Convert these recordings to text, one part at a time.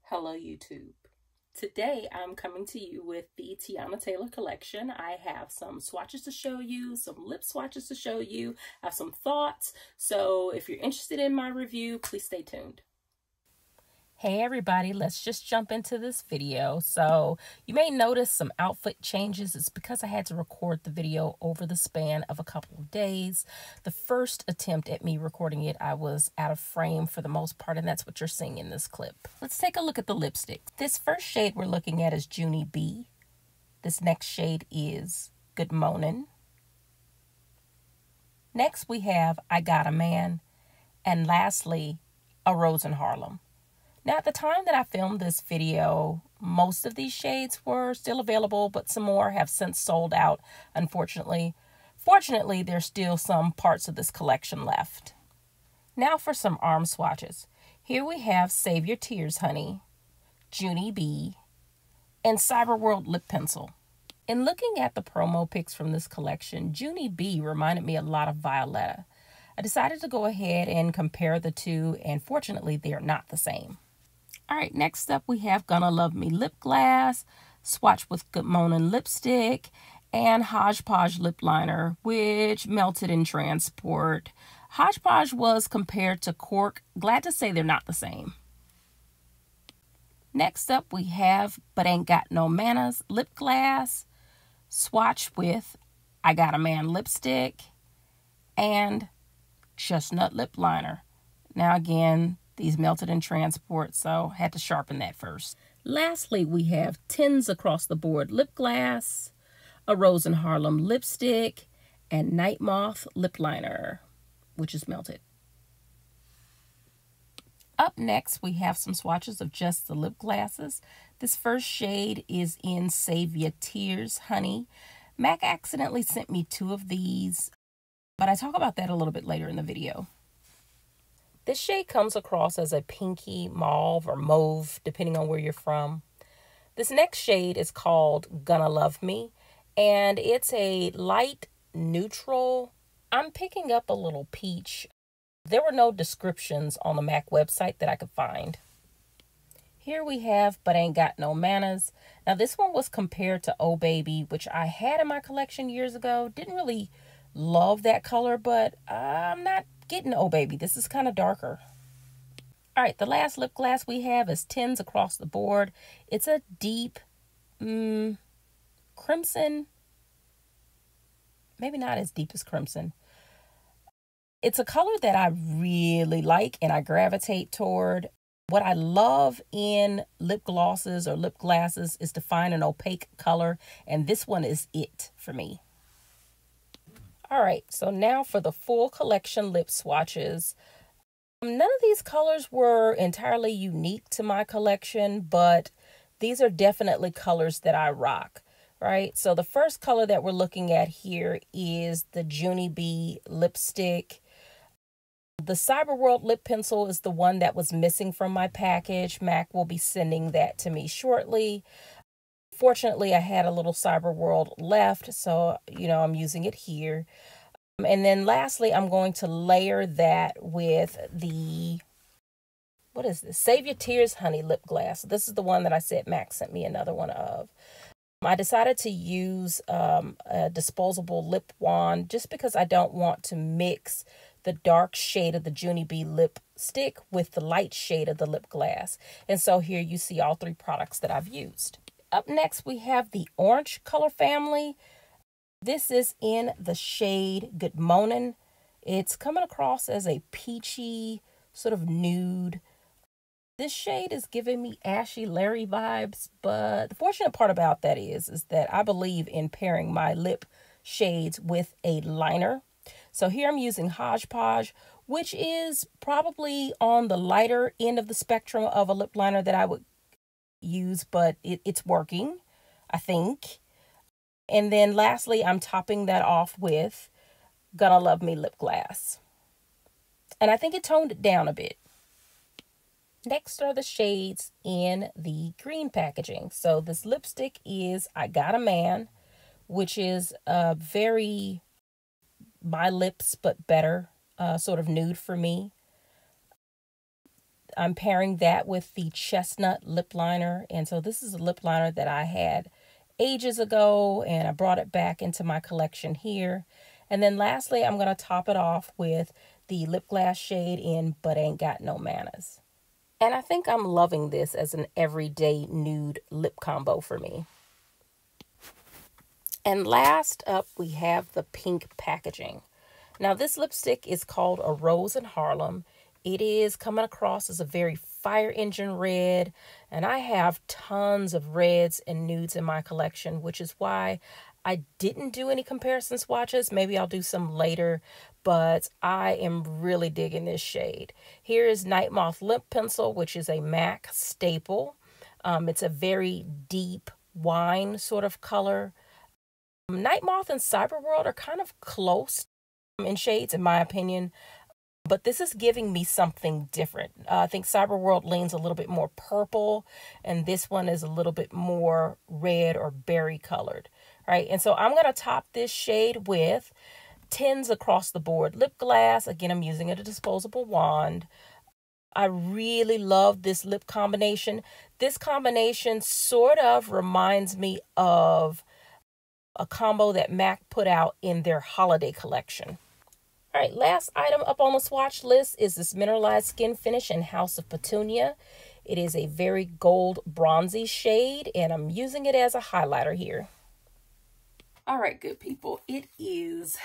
Hello YouTube. Today I'm coming to you with the Teyana Taylor Collection. I have some swatches to show you, some lip swatches to show you, I have some thoughts. So if you're interested in my review, please stay tuned. Hey everybody, let's just jump into this video. So you may notice some outfit changes. It's because I had to record the video over the span of a couple of days. The first attempt at me recording it, I was out of frame for the most part, and that's what you're seeing in this clip. Let's take a look at the lipstick. This first shade we're looking at is Junie B. This next shade is Good Monin'. Next we have I Got a Man. And lastly, A Rose in Harlem. Now, at the time that I filmed this video, most of these shades were still available, but some more have since sold out, unfortunately. Fortunately, there's still some parts of this collection left. Now for some arm swatches. Here we have Save Your Tears, Honey, Junie B, and Cyberworld Lip Pencil. In looking at the promo pics from this collection, Junie B reminded me a lot of Violetta. I decided to go ahead and compare the two, and fortunately, they are not the same. All right, next up we have Gonna Love Me Lip Glass, swatch with Good Monin' lipstick, and Hodgepodge lip liner, which melted in transport. Hodgepodge was compared to Cork. Glad to say they're not the same. Next up we have But Ain't Got No Manners lip glass, swatch with I Got a Man lipstick, and Chestnut lip liner. Now again, these melted in transport, so had to sharpen that first. Lastly, we have Tins Across the Board lip glass, A Rose in Harlem lipstick, and Night Moth lip liner, which is melted. Up next, we have some swatches of just the lip glasses. This first shade is in Save Your Tears, Honey. MAC accidentally sent me 2 of these, but I talk about that a little bit later in the video. This shade comes across as a pinky mauve or mauve, depending on where you're from. This next shade is called Gonna Love Me, and it's a light neutral. I'm picking up a little peach. There were no descriptions on the MAC website that I could find. Here we have But Ain't Got No Manners. Now this one was compared to Oh Baby, which I had in my collection years ago. Didn't really love that color, but I'm not getting Oh Baby. This is kind of darker. All right, the last lip glass we have is Tins Across the Board. It's a deep crimson. Maybe not as deep as crimson. It's a color that I really like and I gravitate toward. What I love in lip glosses or lip glasses is to find an opaque color, and this one is it for me. All right, so now for the full collection lip swatches. None of these colors were entirely unique to my collection, but these are definitely colors that I rock, right? So the first color that we're looking at here is the Junie B lipstick. The Cyberworld lip pencil is the one that was missing from my package. MAC will be sending that to me shortly. Fortunately, I had a little Cyberworld left, so, I'm using it here. And then lastly, I'm going to layer that with the, what is this? Save Your Tears, Honey lip glass. This is the one that I said MAC sent me another one of. I decided to use a disposable lip wand just because I don't want to mix the dark shade of the Junie B lipstick with the light shade of the lip glass. And so here you see all 3 products that I've used. Up next, we have the orange color family. This is in the shade Good Monin'. It's coming across as a peachy, sort of nude. This shade is giving me Ashy Larry vibes, but the fortunate part about that is that I believe in pairing my lip shades with a liner. So here I'm using Hodgepodge, which is probably on the lighter end of the spectrum of a lip liner that I would use, but it's working, I think. And then lastly, I'm topping that off with Gonna Love Me lip glass. And I think it toned it down a bit. Next are the shades in the green packaging. So this lipstick is I Got a Man, which is a very my lips but better sort of nude for me. I'm pairing that with the Chestnut lip liner. And so this is a lip liner that I had ages ago, and I brought it back into my collection here. And then lastly, I'm going to top it off with the lip glass shade in But Ain't Got No Manners. And I think I'm loving this as an everyday nude lip combo for me. And last up, we have the pink packaging. Now, this lipstick is called A Rose in Harlem. It is coming across as a very fire engine red, and I have tons of reds and nudes in my collection, which is why I didn't do any comparison swatches. Maybe I'll do some later, but I am really digging this shade. Here is Night Moth Lip Pencil, which is a MAC staple. It's a very deep wine sort of color. Night Moth and Cyber World are kind of close in shades, in my opinion, but this is giving me something different. I think Cyber World leans a little bit more purple, and this one is a little bit more red or berry colored, right? And so I'm going to top this shade with 10s across the board lip glass. Again, I'm using a disposable wand. I really love this lip combination. This combination sort of reminds me of a combo that MAC put out in their holiday collection. All right, last item up on the swatch list is this Mineralized Skin Finish in House of Petunia. It is a very gold bronzy shade, and I'm using it as a highlighter here. All right, good people, it is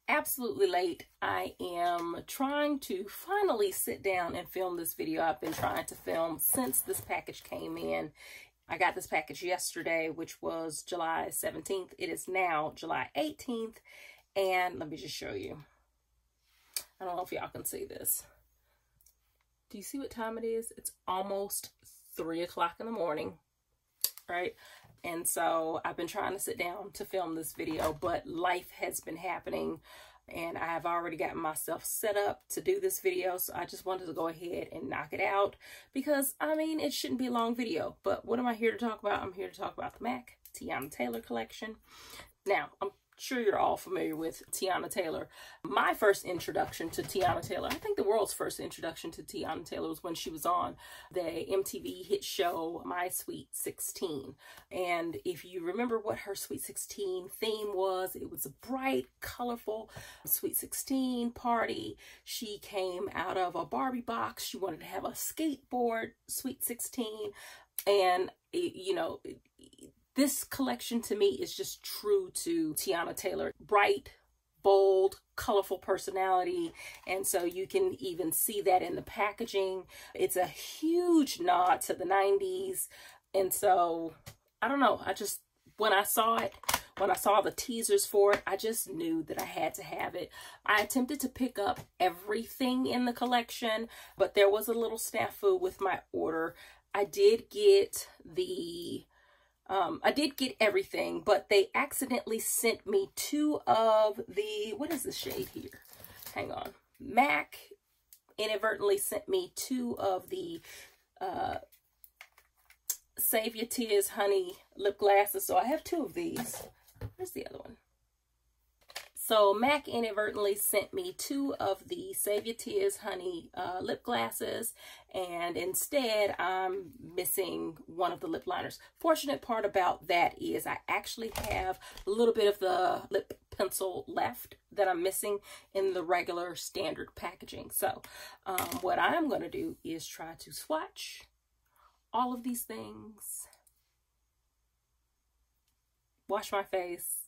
absolutely late. I am trying to finally sit down and film this video. I've been trying to film since this package came in. I got this package yesterday, which was July 17th. It is now July 18th. And let me just show you. I don't know if y'all can see this. Do you see what time it is? It's almost 3 o'clock in the morning, right? And so I've been trying to sit down to film this video, but life has been happening. And I have already gotten myself set up to do this video. So I just wanted to go ahead and knock it out because, I mean, it shouldn't be a long video. But what am I here to talk about? I'm here to talk about the MAC Teyana Taylor Collection. Now, I'm sure you're all familiar with Teyana Taylor. My first introduction to Teyana Taylor, I think the world's first introduction to Teyana Taylor was when she was on the MTV hit show My Sweet 16. And if you remember what her Sweet 16 theme was, it was a bright, colorful Sweet 16 party. She came out of a Barbie box. She wanted to have a skateboard Sweet 16. And, this collection to me is just true to Teyana Taylor. Bright, bold, colorful personality. And so you can even see that in the packaging. It's a huge nod to the 90s. And so, I don't know. When I saw it, when I saw the teasers for it, I just knew that I had to have it. I attempted to pick up everything in the collection, but there was a little snafu with my order. I did get everything, but they accidentally sent me 2 of the, what is the shade here? Hang on. MAC inadvertently sent me 2 of the Save Your Tears Honey lip glasses. So I have 2 of these. Where's the other one? So MAC inadvertently sent me 2 of the Save Your Tears Honey lip glasses, and instead I'm missing one of the lip liners. Fortunate part about that is I actually have a little bit of the lip pencil left that I'm missing in the regular standard packaging. So what I'm going to do is try to swatch all of these things, wash my face,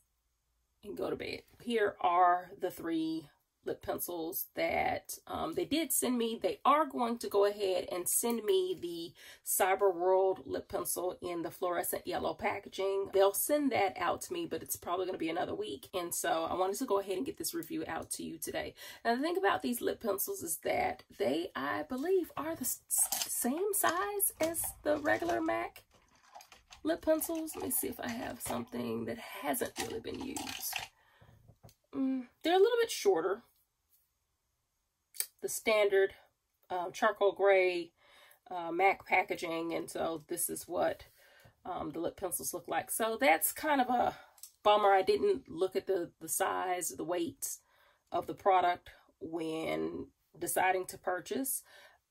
and go to bed. Here are the 3 lip pencils that they did send me. They are going to go ahead and send me the Cyber World lip pencil in the fluorescent yellow packaging. They'll send that out to me, but it's probably going to be another week. And so I wanted to go ahead and get this review out to you today. Now, the thing about these lip pencils is that they, I believe, are the same size as the regular MAC lip pencils. Let me see if I have something that hasn't really been used. They're a little bit shorter. The standard charcoal gray MAC packaging, and so this is what the lip pencils look like. So that's kind of a bummer. I didn't look at the size, the weight of the product when deciding to purchase.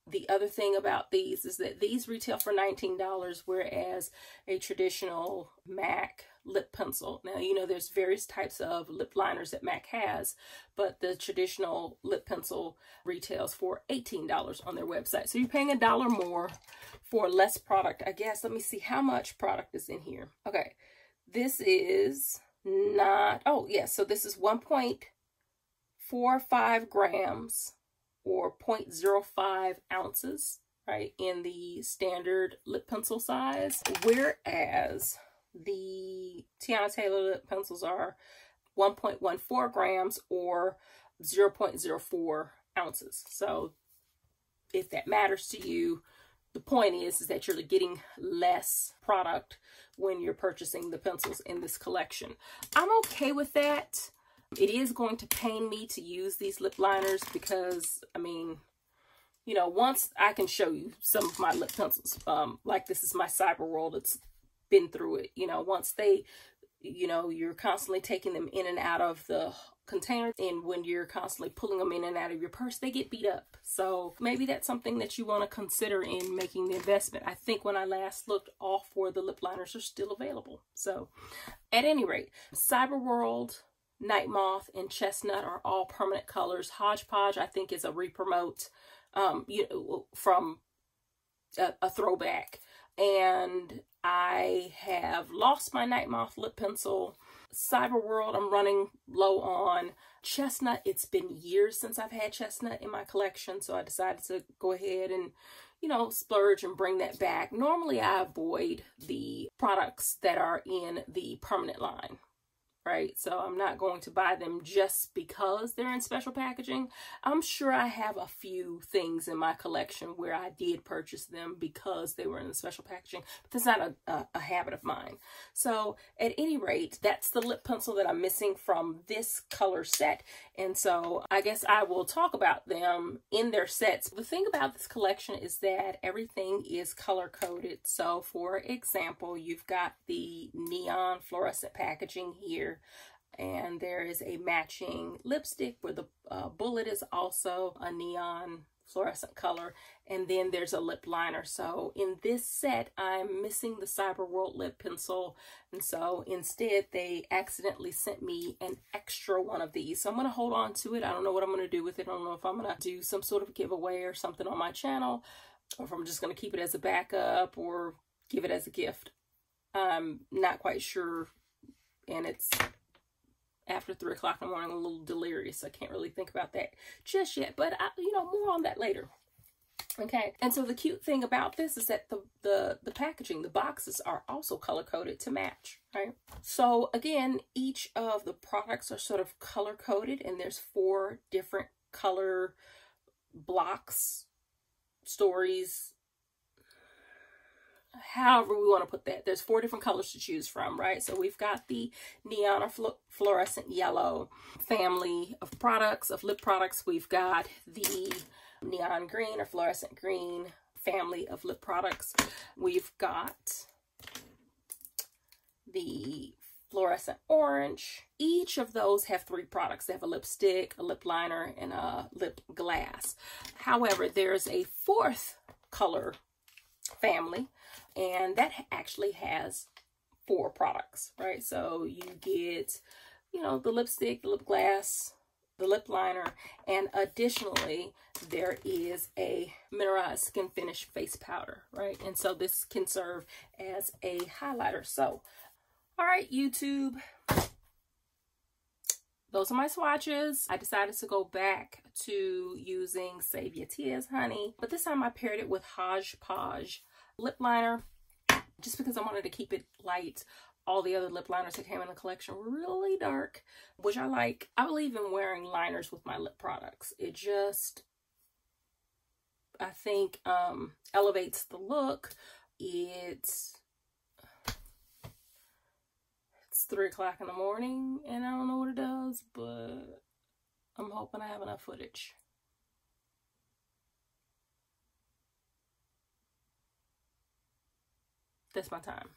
The other thing about these is that these retail for $19, whereas a traditional MAC lip pencil, now you know there's various types of lip liners that MAC has, but the traditional lip pencil retails for $18 on their website. So you're paying $1 more for less product, I guess. Let me see how much product is in here. Okay, this is not, oh yes, so this is 1.45 grams or 0.05 ounces, right, in the standard lip pencil size, whereas the Teyana Taylor lip pencils are 1.14 grams or 0.04 ounces. So if that matters to you, the point is that you're getting less product when you're purchasing the pencils in this collection. I'm okay with that. It is going to pain me to use these lip liners because, I mean, you know, once I can show you some of my lip pencils, like this is my Cyber World, it's been through it, you know, once they, you know, you're constantly taking them in and out of the container, and when you're constantly pulling them in and out of your purse, they get beat up. So maybe that's something that you want to consider in making the investment. I think when I last looked, all 4 of the lip liners are still available. So at any rate, Cyber World, Night Moth, and Chestnut are all permanent colors. Hodgepodge, I think, is a re-promote, you know, from a throwback. And I have lost my Night Moth lip pencil. Cyber World, I'm running low on. Chestnut, it's been years since I've had Chestnut in my collection, so I decided to go ahead and, you know, splurge and bring that back. Normally, I avoid the products that are in the permanent line, right? So I'm not going to buy them just because they're in special packaging. I'm sure I have a few things in my collection where I did purchase them because they were in the special packaging, but that's not a habit of mine. So at any rate, that's the lip pencil that I'm missing from this color set. And so I guess I will talk about them in their sets. The thing about this collection is that everything is color coded. So for example, you've got the neon fluorescent packaging here, and there is a matching lipstick where the bullet is also a neon fluorescent color, and then there's a lip liner. So in this set, I'm missing the Cyber World lip pencil, and so instead they accidentally sent me an extra one of these. So I'm going to hold on to it. I don't know what I'm going to do with it. I don't know if I'm going to do some sort of giveaway or something on my channel, or if I'm just going to keep it as a backup or give it as a gift. I'm not quite sure, and it's after 3 o'clock in the morning, I'm a little delirious. I can't really think about that just yet, but you know, more on that later. Okay, and so the cute thing about this is that the packaging, the boxes are also color coded to match, right? So again, each of the products are sort of color coded, and there's 4 different color blocks, stories, however we want to put that. There's 4 different colors to choose from, right? So we've got the neon or fluorescent yellow family of products, of lip products. We've got the neon green or fluorescent green family of lip products. We've got the fluorescent orange. Each of those have 3 products. They have a lipstick, a lip liner, and a lip glass. However, there's a 4th color family, and that actually has 4 products, right? So you get, you know, the lipstick, the lip glass, the lip liner, and additionally, there is a mineralized skin finish face powder, right? And so this can serve as a highlighter. So, all right, YouTube, those are my swatches. I decided to go back to using Save Your Tears Honey, but this time I paired it with Hodgepodge lip liner just because I wanted to keep it light. All the other lip liners that came in the collection were really dark, which I like. I believe in wearing liners with my lip products. It just, I think, elevates the look. It's 3 o'clock in the morning, and I don't know what it does, but I'm hoping I have enough footage. That's my time.